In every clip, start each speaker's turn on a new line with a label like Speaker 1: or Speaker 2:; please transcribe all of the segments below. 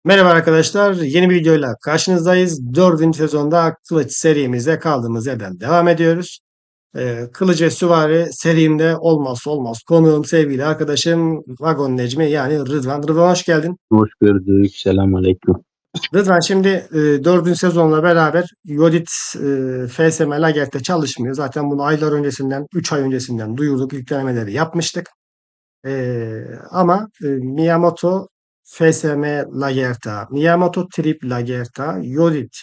Speaker 1: Merhaba arkadaşlar, yeni bir videoyla karşınızdayız. 4. sezonda Kılıç serimize kaldığımız yerden devam ediyoruz. Kılıç ve Süvari serimde olmazsa olmaz konuğum, sevgili arkadaşım Vagon Necmi yani Rıdvan. Rıdvan hoş geldin.
Speaker 2: Hoş gördük. Selamünaleyküm.
Speaker 1: Rıdvan şimdi 4. sezonla beraber Yodit FSM Lagert'te çalışmıyor. Zaten bunu aylar öncesinden, 3 ay öncesinden duyurduk, ilk denemeleri yapmıştık. Ama Miyamoto FSM Lagerta, Miyamoto Trip Lagerta, Yodit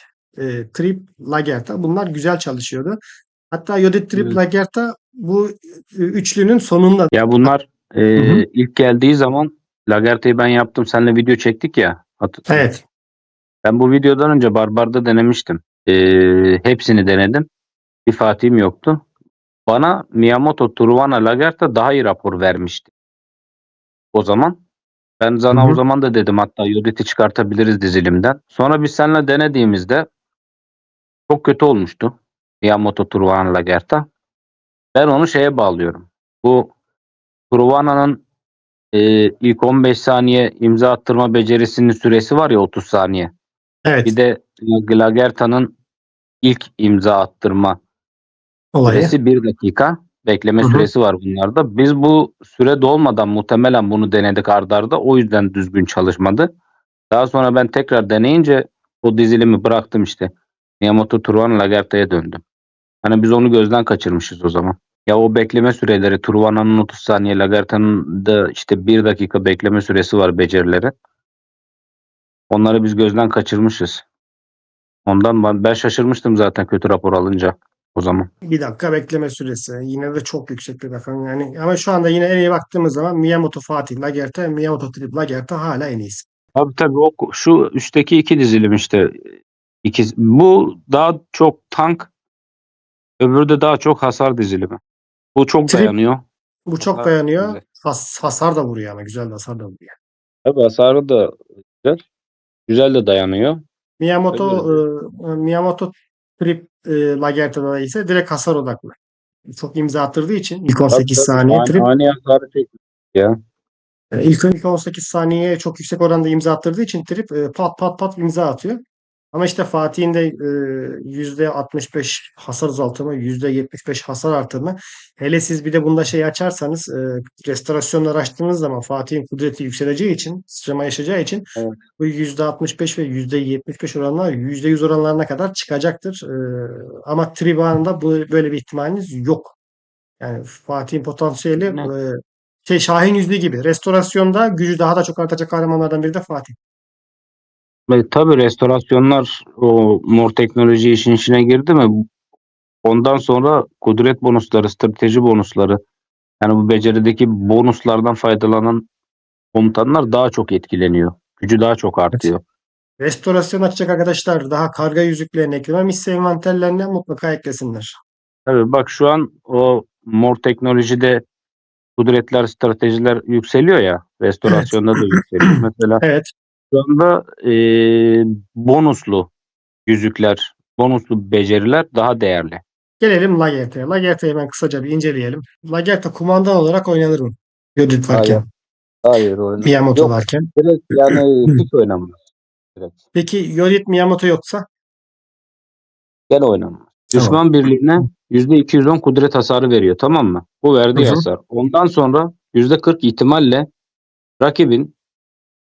Speaker 1: Trip Lagerta bunlar güzel çalışıyordu. Hatta Yodit Trip
Speaker 2: Evet.
Speaker 1: Lagerta bu üçlünün sonunda.
Speaker 2: Ya bunlar
Speaker 1: Hı hı.
Speaker 2: ilk geldiği zaman Lagerte'yi ben yaptım. Seninle video çektik ya.
Speaker 1: Evet.
Speaker 2: Ben bu videodan önce Barbar'da denemiştim. Hepsini denedim. Bir Fatih'im yoktu. Bana Miyamoto Truvana Lagerta daha iyi rapor vermişti. O zaman. Ben
Speaker 1: Hı
Speaker 2: sana o
Speaker 1: hı.
Speaker 2: zaman da dedim, hatta Yodit'i çıkartabiliriz dizilimden. Sonra biz seninle denediğimizde çok kötü olmuştu. Miyamoto Truvana Lagerta. Ben onu şeye bağlıyorum. Bu Truvana'nın ilk 15 saniye imza attırma becerisinin süresi var ya, 30 saniye. Bir
Speaker 1: Evet.
Speaker 2: de Lagerta'nın ilk imza attırma
Speaker 1: Olayı.
Speaker 2: süresi 1 dakika. Bekleme
Speaker 1: Hı hı.
Speaker 2: süresi var bunlarda. Biz bu süre dolmadan muhtemelen bunu denedik arda arda. O yüzden düzgün çalışmadı. Daha sonra ben tekrar deneyince o dizilimi bıraktım işte. Miyamoto Truvan Lagerta'ya döndüm. Hani biz onu gözden kaçırmışız o zaman. Ya o bekleme süreleri, Truvana'nın 30 saniye, Lagerta'nın da işte 1 dakika bekleme süresi var becerileri. Onları biz gözden kaçırmışız. Ondan ben şaşırmıştım zaten kötü rapor alınca o zaman.
Speaker 1: Bir dakika bekleme süresi. Yine de çok yüksek bir rakam yani. Ama şu anda yine en iyi baktığımız zaman Miyamoto Fatih Lagerta, Miyamoto Trip Lagerta hala en iyisi.
Speaker 2: Tabii o şu üstteki iki dizilim işte. Bu daha çok tank, öbürü de daha çok hasar dizilimi. Bu çok
Speaker 1: Trip
Speaker 2: dayanıyor.
Speaker 1: bu çok
Speaker 2: Hasar
Speaker 1: dayanıyor.
Speaker 2: güzel.
Speaker 1: Hasar da vuruyor ama güzel de hasar da vuruyor.
Speaker 2: Tabii hasarı da güzel. Güzel de dayanıyor.
Speaker 1: Miyamoto
Speaker 2: Öyle.
Speaker 1: Miyamoto Trip Lagerta'da ise direkt hasar odaklı. Çok imza attırdığı için ilk
Speaker 2: Tabii
Speaker 1: 18 saniye Trip
Speaker 2: ani hasarı çok ya.
Speaker 1: ilk 18 saniyeye çok yüksek oranda imza attırdığı için Trip pat pat pat imza atıyor. Ama işte Fatih'in de %65 hasar azaltımı, %75 hasar artırma. Hele siz bir de bunda şey açarsanız, restorasyonları açtığınız zaman Fatih'in kudreti yükseleceği için, sıçrama yaşayacağı için
Speaker 2: Evet.
Speaker 1: bu %65 ve %75 oranlar %100 oranlarına kadar çıkacaktır. Ama Tribun'da böyle bir ihtimaliniz yok. Yani Fatih'in potansiyeli
Speaker 2: Ne?
Speaker 1: Şahin yüzüğü gibi. Restorasyonda gücü daha da çok artacak kahramanlardan biri de Fatih.
Speaker 2: Tabii restorasyonlar, o mor teknoloji işin içine girdi mi? Ondan sonra kudret bonusları, strateji bonusları, yani bu becerideki bonuslardan faydalanan komutanlar daha çok etkileniyor. Gücü daha çok
Speaker 1: Evet.
Speaker 2: artıyor.
Speaker 1: Restorasyon açacak arkadaşlar daha karga yüzüklerini eklememişse envanterlerine mutlaka eklesinler.
Speaker 2: Tabii bak, şu an o mor teknolojide kudretler, stratejiler yükseliyor ya.
Speaker 1: Evet.
Speaker 2: Restorasyonda da yükseliyor. Mesela
Speaker 1: Evet.
Speaker 2: şu anda bonuslu yüzükler, bonuslu beceriler daha değerli.
Speaker 1: Gelelim Lagerthe'ye. Lagerthe'yi ben kısaca bir inceleyelim. Lagerthe kumandan olarak oynanır mı? Yodit
Speaker 2: Hayır,
Speaker 1: varken.
Speaker 2: hayır oyna.
Speaker 1: Miyamoto
Speaker 2: Yok,
Speaker 1: varken.
Speaker 2: direkt yani hiç oynamaz. Direkt.
Speaker 1: Peki Yodit Miyamoto yoksa?
Speaker 2: Gene oynamaz.
Speaker 1: Tamam.
Speaker 2: Düşman birliğine %210 kudret hasarı veriyor, tamam mı? Bu
Speaker 1: Hı
Speaker 2: verdiği
Speaker 1: hı.
Speaker 2: hasar. Ondan sonra %40 ihtimalle rakibin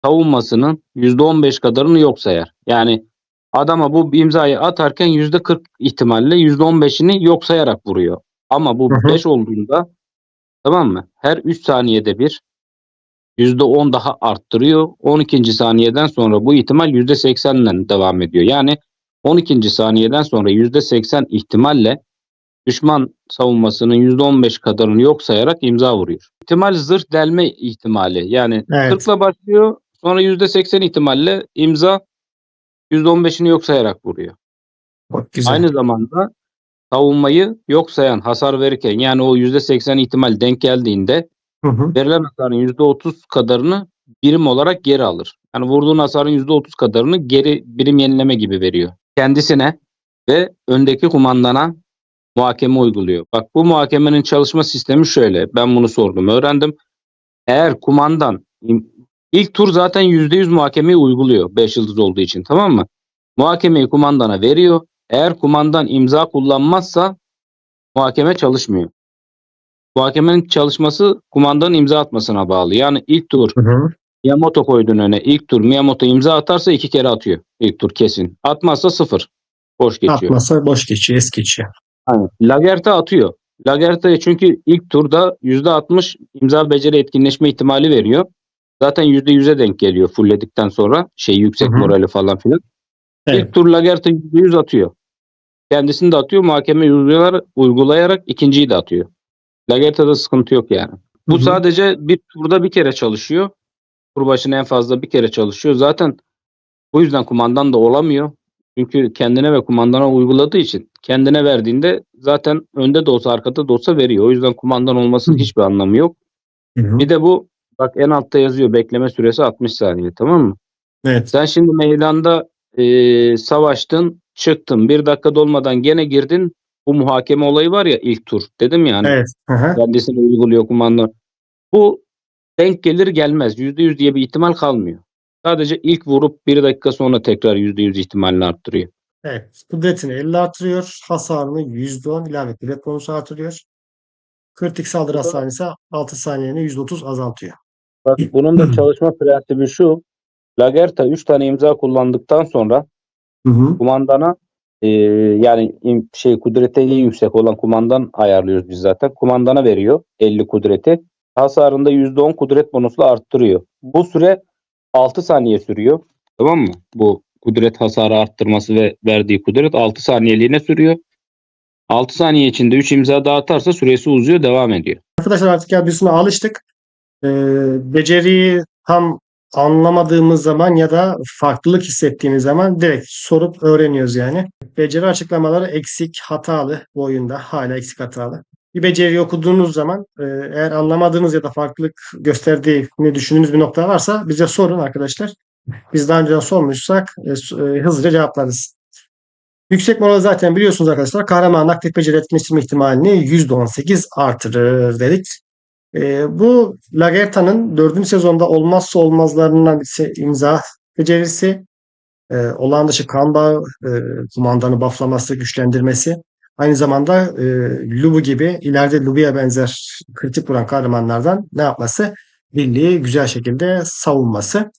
Speaker 2: savunmasının %15 kadarını yok sayar. Yani adama bu imzayı atarken %40 ihtimalle %15'ini yok sayarak vuruyor. Ama
Speaker 1: Hı
Speaker 2: bu
Speaker 1: hı.
Speaker 2: 5 olduğunda, tamam mı? Her 3 saniyede bir %10 daha arttırıyor. 12. saniyeden sonra bu ihtimal %80'le devam ediyor. Yani 12. saniyeden sonra %80 ihtimalle düşman savunmasının %15 kadarını yok sayarak imza vuruyor. İhtimal zırh delme ihtimali. Yani
Speaker 1: Evet.
Speaker 2: 40'la başlıyor, sonra %80 ihtimalle imza %15'ini yok sayarak vuruyor.
Speaker 1: Çok güzel.
Speaker 2: Aynı zamanda savunmayı yok sayan hasar verirken, yani o %80 ihtimal denk geldiğinde
Speaker 1: Hı hı.
Speaker 2: verilen hasarın %30 kadarını birim olarak geri alır. Yani vurduğun hasarın %30 kadarını geri birim yenileme gibi veriyor. Kendisine ve öndeki kumandana muhakeme uyguluyor. Bak, bu muhakemenin çalışma sistemi şöyle. Ben bunu sordum, öğrendim. Eğer kumandan İlk tur zaten %100 muhakemeyi uyguluyor 5 yıldız olduğu için, tamam mı? Muhakemeyi kumandana veriyor. Eğer kumandan imza kullanmazsa muhakeme çalışmıyor. Muhakemenin çalışması kumandanın imza atmasına bağlı. Yani ilk tur
Speaker 1: Hı hı.
Speaker 2: Miyamoto koydun öne. İlk tur Miyamoto imza atarsa 2 kere atıyor. İlk tur kesin. Atmazsa 0. Boş geçiyor.
Speaker 1: Atmasa boş geçiyor, es geçiyor.
Speaker 2: Aynen. Lagert'e atıyor. Lagert'e çünkü ilk turda %60 imza beceri etkinleşme ihtimali veriyor. Zaten %100'e denk geliyor fullledikten sonra.
Speaker 1: Hı
Speaker 2: Yüksek
Speaker 1: hı.
Speaker 2: morali falan filan. İlk
Speaker 1: Evet.
Speaker 2: tur Lagert'e %100 atıyor. Kendisini de atıyor. Muhakeme uygulayarak ikinciyi de atıyor. Lagerta'da sıkıntı yok yani.
Speaker 1: Hı
Speaker 2: Bu
Speaker 1: hı.
Speaker 2: sadece bir turda bir kere çalışıyor. Tur başına en fazla bir kere çalışıyor. Zaten bu yüzden kumandan da olamıyor. Çünkü kendine ve kumandana uyguladığı için kendine verdiğinde zaten önde de olsa arkada da olsa veriyor. O yüzden kumandan
Speaker 1: Hı
Speaker 2: olmasının hiçbir anlamı yok.
Speaker 1: hı.
Speaker 2: Bir de bu, bak en altta yazıyor, bekleme süresi 60 saniye, tamam mı?
Speaker 1: Evet.
Speaker 2: Sen şimdi meydanda savaştın, çıktın. Bir dakika dolmadan gene girdin. Bu muhakeme olayı var ya, ilk tur. Dedim ya hani
Speaker 1: Evet. Hı hı.
Speaker 2: kendisini uyguluyor kumandan. Bu denk gelir gelmez. %100 diye bir ihtimal kalmıyor. Sadece ilk vurup bir dakika sonra tekrar %100 ihtimalini arttırıyor.
Speaker 1: Evet. Kudretini 50 artırıyor. Hasarını %10 ilave kudret bonusu artırıyor. Kritik saldırı
Speaker 2: Burada da
Speaker 1: hasarını ise 6 saniyeni %30 azaltıyor.
Speaker 2: bak, bunun da çalışma prensibi şu. Lagerta 3 tane imza kullandıktan sonra
Speaker 1: Hı hı.
Speaker 2: kumandana yani kudreti en yüksek olan kumandan ayarlıyoruz biz zaten. Kumandana veriyor 50 kudreti. Hasarında %10 kudret bonusla arttırıyor. Bu süre 6 saniye sürüyor. Tamam mı? Bu kudret hasarı arttırması ve verdiği kudret 6 saniyeliğine sürüyor. 6 saniye içinde 3 imza daha atarsa süresi uzuyor, devam ediyor.
Speaker 1: Arkadaşlar artık ya birisine alıştık. Beceriyi tam anlamadığımız zaman ya da farklılık hissettiğimiz zaman direkt sorup öğreniyoruz yani. Beceri açıklamaları eksik, hatalı bu oyunda. Hala eksik, hatalı. Bir beceriyi okuduğunuz zaman eğer anlamadığınız ya da farklılık gösterdiğini düşündüğünüz bir nokta varsa bize sorun arkadaşlar. Biz daha önceden sormuşsak hızlıca cevaplarız. Yüksek moral zaten biliyorsunuz arkadaşlar. Kahramanın aktif beceri etkileştirme ihtimalini %18 artırır dedik. Bu Lagerta'nın 4. sezonda olmazsa olmazlarından birisi imza becerisi. Olağan dışı kan bağı, kumandanı bufflaması, güçlendirmesi. Aynı zamanda Lubu gibi ileride Lubu'ya benzer kritik vuran kahramanlardan ne yapması? Birliği güzel şekilde savunması.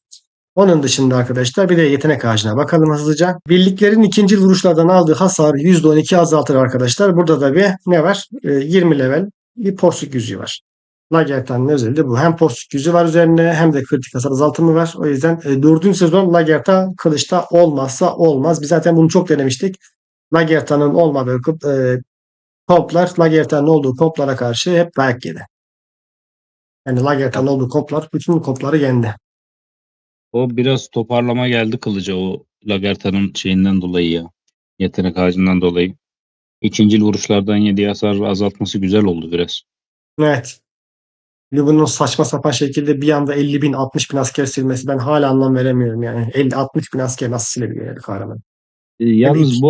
Speaker 1: Onun dışında arkadaşlar bir de yetenek ağacına bakalım hızlıca. Birliklerin ikinci vuruşlardan aldığı hasarı %12 azaltır arkadaşlar. Burada da bir ne var? 20 level bir porsuk yüzüğü var. Lagerta'nın özelliği de bu. Hem porsuk yüzüğü var üzerine hem de kritik hasar azaltımı var. O yüzden 4. sezon Lagerta kılıçta olmazsa olmaz. Biz zaten bunu çok denemiştik. Lagerta'nın olmadığı komplar Lagerta'nın olduğu komplara karşı hep dayak yedi. Yani Lagerta'nın olduğu komplar bütün kompları yendi.
Speaker 2: O biraz toparlama geldi kılıca, o Lagerta'nın şeyinden dolayı ya. Yetenek ağacından dolayı. İkincil vuruşlardan yediği hasar azaltması güzel oldu biraz.
Speaker 1: Evet. Lübnan'ın saçma sapan şekilde bir anda 50 bin 60 bin asker silmesi ben hala anlam veremiyorum yani. 50-60 bin asker nasıl silebiliyor yani kahraman? Hele
Speaker 2: Yalnız
Speaker 1: iki.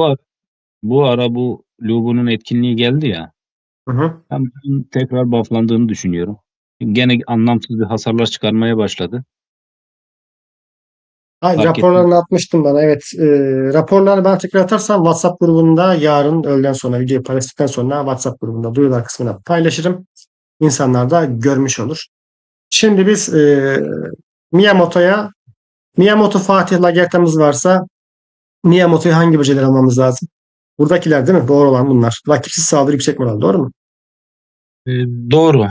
Speaker 2: bu ara bu Lubu'nun etkinliği geldi ya.
Speaker 1: Hı hı.
Speaker 2: Ben bunun tekrar bufflandığını düşünüyorum. Gene anlamsız bir hasarlar çıkarmaya başladı.
Speaker 1: Ay,
Speaker 2: Fark ettim.
Speaker 1: raporlarını atmıştım bana. Evet. Raporlarını ben tekrar atarsam WhatsApp grubunda yarın öğleden sonra videoyu paylaştıktan sonra WhatsApp grubunda duyurular kısmına paylaşırım. İnsanlar da görmüş olur. Şimdi biz Miyamoto'ya Miyamoto Fatih Lagerta'mız varsa Miyamoto'ya hangi beceleri almamız lazım? Buradakiler değil mi? Doğru olan bunlar. Rakipsiz saldırı yüksek moral. Doğru mu?
Speaker 2: Ee, doğru.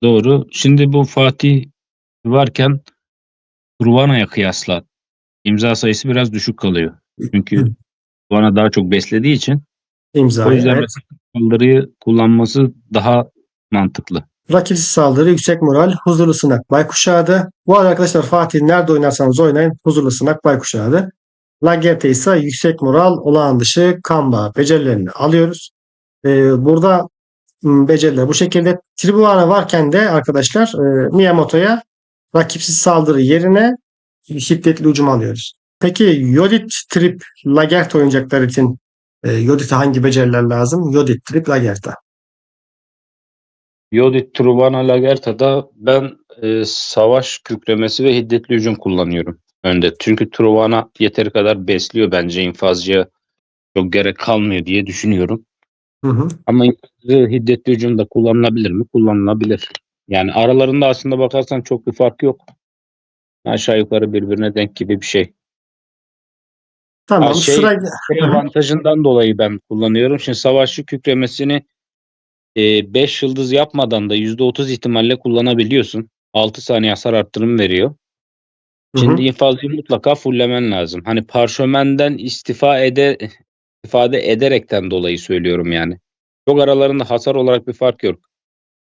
Speaker 2: Doğru. Şimdi bu Fatih varken Ruvana'ya kıyasla imza sayısı biraz düşük kalıyor.
Speaker 1: Hı.
Speaker 2: Çünkü Ruvana daha çok beslediği için, o
Speaker 1: İmzayı.
Speaker 2: yüzden
Speaker 1: Evet.
Speaker 2: rakip saldırıyı kullanması daha mantıklı.
Speaker 1: Rakipsiz saldırı, yüksek moral, huzurlu sınak, baykuşağıdı. Bu arada arkadaşlar Fatih nerede oynarsanız oynayın huzurlu sınak, baykuşağıdı. Lagerte ise yüksek moral, olağan dışı, kamba becerilerini alıyoruz. Burada beceriler bu şekilde. Tribuana varken de arkadaşlar Miyamoto'ya rakipsiz saldırı yerine şiddetli hücum alıyoruz. Peki Yodit Trip Lagerte oyuncaklar için Yodit'e hangi beceriler lazım? Yodit Trip Lagerte.
Speaker 2: Yodit Truvana Lagerta'da ben savaş kükremesi ve hiddetli hücum kullanıyorum önde. Çünkü Truvana yeteri kadar besliyor bence, infazcıya çok gerek kalmıyor diye düşünüyorum.
Speaker 1: Hı hı.
Speaker 2: Ama hiddetli hücum da kullanılabilir mi? Kullanılabilir. Yani aralarında aslında bakarsan çok bir fark yok. Aşağı yukarı birbirine denk gibi bir şey. Ha
Speaker 1: Tamam.
Speaker 2: şey,
Speaker 1: Hı hı.
Speaker 2: avantajından dolayı ben kullanıyorum. Şimdi savaşçı kükremesini 5 yıldız yapmadan da %30 ihtimalle kullanabiliyorsun. 6 saniye hasar arttırımı veriyor.
Speaker 1: Hı
Speaker 2: Şimdi
Speaker 1: hı.
Speaker 2: infazı mutlaka fulllemen lazım. Hani parşömenden istifade ederekten dolayı söylüyorum yani. Çok aralarında hasar olarak bir fark yok.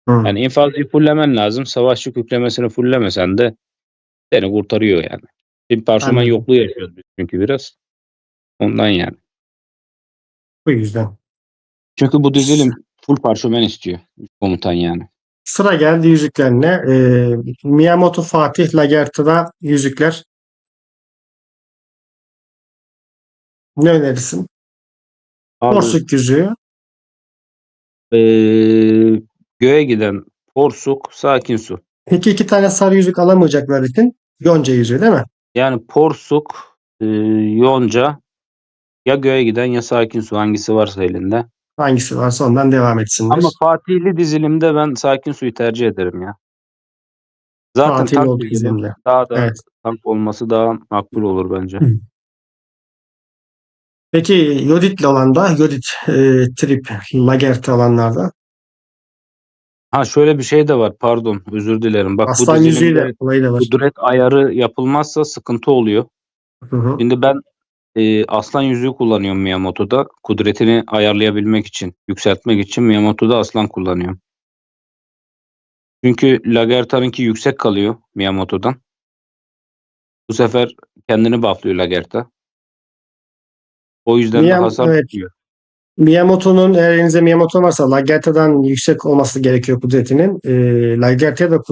Speaker 1: Hı.
Speaker 2: Yani infazı fulllemen lazım. Savaşçı küklemesini fullemesen de seni kurtarıyor yani. Şimdi parşömen
Speaker 1: Anladım.
Speaker 2: yokluğu yaşıyoruz biz çünkü biraz. Ondan yani.
Speaker 1: Bu yüzden.
Speaker 2: Çünkü bu dizilim full parşömen istiyor. Komutan yani.
Speaker 1: Sıra geldi yüzüklerine. Miyamoto Fatih Lagerta'da yüzükler. Ne önerirsin?
Speaker 2: Abi
Speaker 1: Porsuk yüzüğü.
Speaker 2: göğe giden porsuk, sakin su.
Speaker 1: Peki iki tane sarı yüzük alamayacaklar için yonca yüzüğü değil mi?
Speaker 2: Yani porsuk, yonca, ya göğe giden ya sakin su, hangisi varsa elinde.
Speaker 1: Hangisi varsa ondan devam
Speaker 2: Ama
Speaker 1: etsinler.
Speaker 2: Fatihli dizilimde ben sakin suyu tercih ederim ya. Zaten
Speaker 1: Fatih'in
Speaker 2: tank
Speaker 1: olduğu
Speaker 2: dizilim,
Speaker 1: izinde.
Speaker 2: daha da
Speaker 1: Evet.
Speaker 2: tank olması daha makbul olur bence.
Speaker 1: Hı. Peki Yodit'le olan da Yodit Trip Lagerta olanlarda
Speaker 2: Ha şöyle bir şey de var, pardon, özür dilerim. Bak bu
Speaker 1: aslan yüzüğü de
Speaker 2: dizilimde
Speaker 1: olayı da var.
Speaker 2: kudret ayarı yapılmazsa sıkıntı oluyor.
Speaker 1: Hı hı.
Speaker 2: Şimdi ben aslan yüzüğü kullanıyorum Miyamoto'da. Kudretini ayarlayabilmek için, yükseltmek için Miyamoto'da aslan kullanıyorum. Çünkü Lagerta'nınki yüksek kalıyor Miyamoto'dan. Bu sefer kendini bufflıyor Lagerta. O yüzden de hasar
Speaker 1: Evet.
Speaker 2: tutuyor.
Speaker 1: Miyamoto'nun eğer elinizde Miyamoto varsa Lagerta'dan yüksek olması gerekiyor kudretinin. Lagerta'ya da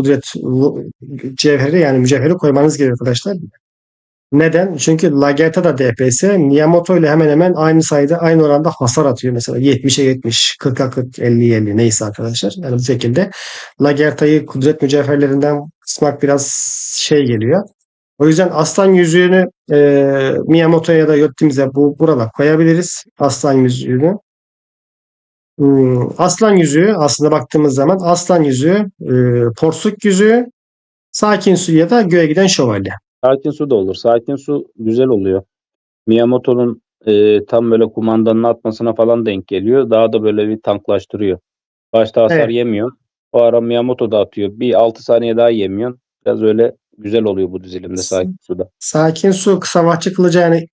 Speaker 1: cevheri yani mücevheri koymanız gerekiyor arkadaşlar. Neden? Çünkü Lagerta da DPS, Miyamoto ile hemen hemen aynı sayıda, aynı oranda hasar atıyor. Mesela 70'e 70, 40'a 40, 50'ye 50 neyse arkadaşlar. Yani bu şekilde Lagerta'yı kudret mücevherlerinden kısmak biraz şey geliyor. O yüzden aslan yüzüğünü Miyamoto'ya ya da Yotti'mize burada koyabiliriz. Aslan yüzüğünü. Aslan yüzüğü aslında baktığımız zaman aslan yüzüğü, porsuk yüzüğü, sakin su ya da göğe giden şövalye.
Speaker 2: Sakin su da olur. Sakin su güzel oluyor. Miyamoto'nun tam böyle kumandanın atmasına falan denk geliyor. Daha da böyle bir tanklaştırıyor. Başta hasar
Speaker 1: Evet.
Speaker 2: yemiyor. O ara Miyamoto da atıyor. Bir 6 saniye daha yemiyor. Biraz öyle güzel oluyor bu dizilimde sakin suda.
Speaker 1: Sakin su savaşçı kılıcı yani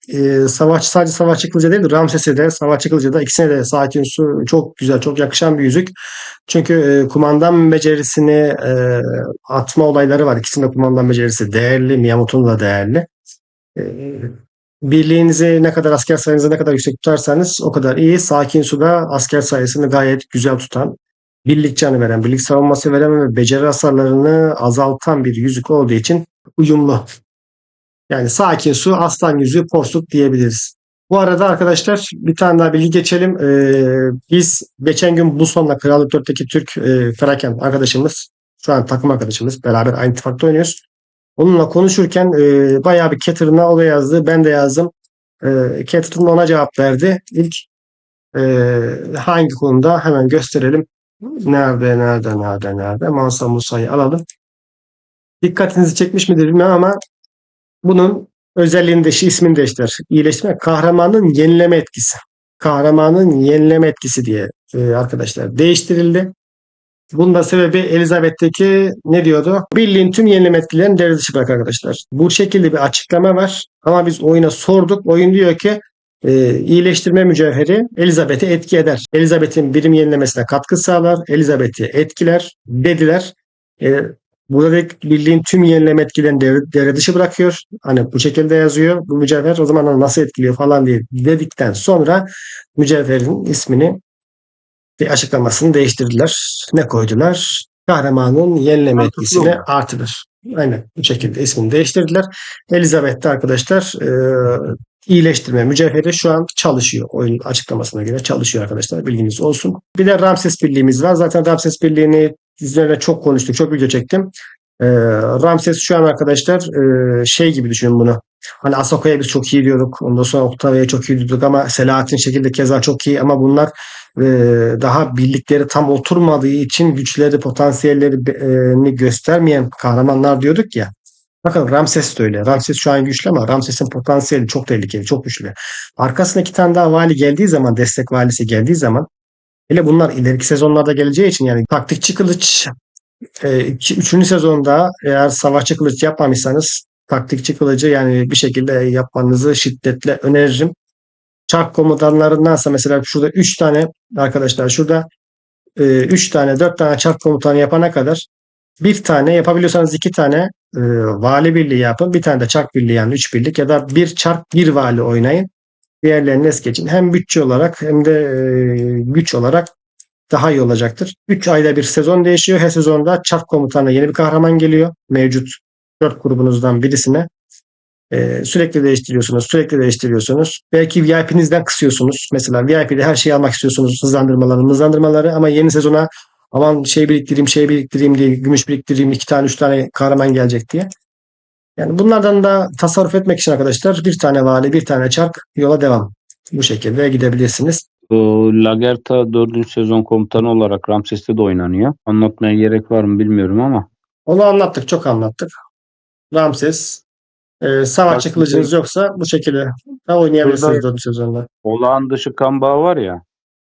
Speaker 1: sadece savaşçı kılıcı değil Ramses'e de savaşçı kılıcı da ikisine de sakin su çok güzel çok yakışan bir yüzük. Çünkü kumandan becerisini atma olayları var. İkisinin de kumandan becerisi değerli. Miyamoto'nun da değerli. E, Birliğinizi ne kadar asker sayınızı ne kadar yüksek tutarsanız o kadar iyi. Sakin suda asker sayısını gayet güzel tutan, birlik canı veren, birlik savunması veren ve beceri hasarlarını azaltan bir yüzük olduğu için uyumlu. Yani sakin su, aslan yüzüğü, porsuk diyebiliriz. Bu arada arkadaşlar bir tane daha bilgi geçelim. Biz geçen gün Buson'la Krallık 4'teki Türk Kraken arkadaşımız, şu an takım arkadaşımız, beraber aynı ittifakta oynuyoruz. Onunla konuşurken bayağı bir Catherine'a o da yazdı, ben de yazdım. Catherine ona cevap verdi. İlk e, hangi konuda hemen gösterelim. Nerede? Mansa Musa'yı alalım. Dikkatinizi çekmiş midir bilmiyorum ama bunun özelliğini de ismini değiştir. İyileştirme kahramanın yenileme etkisi. Kahramanın yenileme etkisi diye arkadaşlar değiştirildi. Bunun da sebebi Elizabeth'teki ne diyordu? Birliğin tüm yenileme etkilerini devre dışı bırak arkadaşlar. Bu şekilde bir açıklama var. Ama biz oyuna sorduk. Oyun diyor ki iyileştirme mücevheri Elizabeth'e etki eder. Elizabeth'in birim yenilemesine katkı sağlar. Elizabeth'i etkiler dediler. E, Buradaki birliğin tüm yenileme etkilerini devre dışı bırakıyor. Hani bu şekilde yazıyor. Bu mücevher o zaman nasıl etkiliyor falan diye dedikten sonra mücevherin ismini açıklamasını değiştirdiler. Ne koydular? Kahramanın yenileme
Speaker 2: Mantıklı
Speaker 1: etkisini
Speaker 2: oluyor.
Speaker 1: artırır. Aynen bu şekilde ismini değiştirdiler. Elizabeth'te arkadaşlar iyileştirme mücevheri şu an çalışıyor. Oyun açıklamasına göre çalışıyor arkadaşlar. Bilginiz olsun. Bir de Ramses birliğimiz var. Zaten Ramses birliğini üzerine çok konuştuk. Çok video çektim. Ramses şu an arkadaşlar şey gibi düşünün bunu. Hani Ahsoka'ya biz çok iyi diyorduk. Ondan sonra Octavia'ya çok iyi diyorduk ama Selahattin şekilde keza çok iyi ama bunlar daha birlikleri tam oturmadığı için güçleri, potansiyellerini göstermeyen kahramanlar diyorduk ya. Bakın Ramses de öyle. Ramses şu an güçlü ama Ramses'in potansiyeli çok tehlikeli, çok güçlü. Arkasına iki tane daha vali geldiği zaman, destek valisi geldiği zaman hele bunlar ileriki sezonlarda geleceği için yani taktikçi kılıç üçüncü sezonda eğer savaşçı kılıç yapmamışsanız taktikçi kılıcı yani bir şekilde yapmanızı şiddetle öneririm. Çark komutanlarındansa mesela şurada 3 tane arkadaşlar şurada 3 tane 4 tane çark komutanı yapana kadar bir tane yapabiliyorsanız 2 tane vali birliği yapın. Bir tane de çark birliği yani 3 birlik ya da bir çark bir vali oynayın. Diğerlerini es geçin. Hem bütçe olarak hem de güç olarak daha iyi olacaktır. 3 ayda bir sezon değişiyor. Her sezonda çark komutanına yeni bir kahraman geliyor. Mevcut 4 grubunuzdan birisine. Sürekli değiştiriyorsunuz. Sürekli değiştiriyorsunuz. Belki VIP'nizden kısıyorsunuz. Mesela VIP'de her şeyi almak istiyorsunuz. Hızlandırmaları ama yeni sezona aman şey biriktireyim diye gümüş biriktireyim 2 tane 3 tane kahraman gelecek diye. Yani bunlardan da tasarruf etmek için arkadaşlar bir tane vali bir tane çark yola devam. Bu şekilde gidebilirsiniz.
Speaker 2: Lagertha 4. sezon komutanı olarak Ramses'te de oynanıyor. Anlatmaya gerek var mı bilmiyorum ama.
Speaker 1: Onu anlattık. Çok anlattık. Ramses savaşçı
Speaker 2: Bak,
Speaker 1: kılıcınız yoksa bu şekilde da oynayabilirsiniz 4. sezonda.
Speaker 2: olağan dışı kan bağı var ya.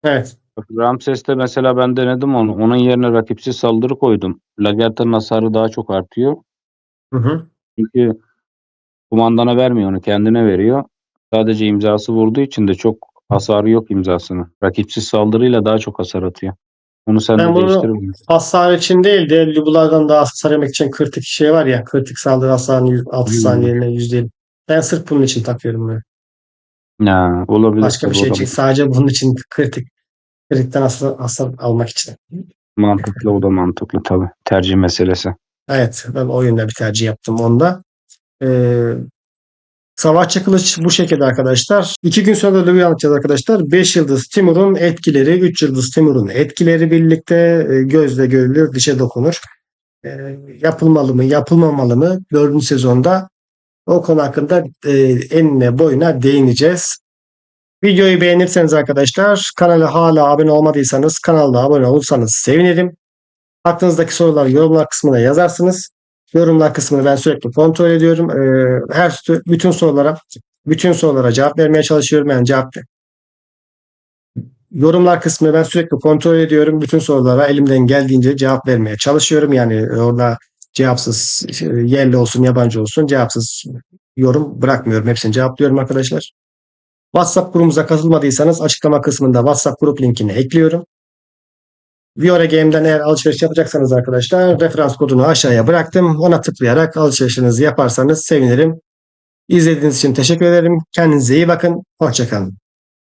Speaker 1: Evet.
Speaker 2: Bak, Ramses'te mesela ben denedim onu. Onun yerine rakipsiz saldırı koydum. Lagertha'nın hasarı daha çok artıyor.
Speaker 1: Hı hı.
Speaker 2: Çünkü kumandana vermiyor onu. Kendine veriyor. Sadece imzası vurduğu için de çok hasarı yok imzasının. Rakipsiz saldırıyla daha çok hasar atıyor. Onu sen
Speaker 1: Ben
Speaker 2: de
Speaker 1: bunu
Speaker 2: değiştirebilirsin.
Speaker 1: hasar için değil de Lubulardan daha hasar yemek için kritik şey var ya kritik saldırı hasarının 6 saniyeliğine %50. Ben sırf bunun için takıyorum böyle.
Speaker 2: Ya, olabilir
Speaker 1: Başka bir
Speaker 2: tabii,
Speaker 1: şey
Speaker 2: o da
Speaker 1: için sadece bunun için kritikten hasar almak için.
Speaker 2: mantıklı, o da mantıklı tabii. Tercih meselesi.
Speaker 1: Evet ben o yönde bir tercih yaptım onda. Ee, Savaşçı kılıç bu şekilde arkadaşlar. 2 gün sonra da anlatacağız arkadaşlar. 5 yıldız Timur'un etkileri, 3 yıldız Timur'un etkileri birlikte gözle görülür, dişe dokunur. Yapılmalı mı, yapılmamalı mı? 4. sezonda o konu hakkında enine boyuna değineceğiz. Videoyu beğenirseniz arkadaşlar, kanala hala abone olmadıysanız kanala abone olursanız sevinirim. Aklınızdaki soruları yorumlar kısmına yazarsınız. Yorumlar kısmını ben sürekli kontrol ediyorum. Bütün sorulara cevap vermeye çalışıyorum. Yani yorumlar kısmını ben sürekli kontrol ediyorum. Bütün sorulara elimden geldiğince cevap vermeye çalışıyorum. Yani orada cevapsız yerli olsun yabancı olsun cevapsız yorum bırakmıyorum. Hepsini cevaplıyorum arkadaşlar. WhatsApp grubumuza katılmadıysanız açıklama kısmında WhatsApp grup linkini ekliyorum. Viora Game'den eğer alışveriş yapacaksanız arkadaşlar referans kodunu aşağıya bıraktım. Ona tıklayarak alışverişinizi yaparsanız sevinirim. İzlediğiniz için teşekkür ederim. Kendinize iyi bakın. Hoşça kalın.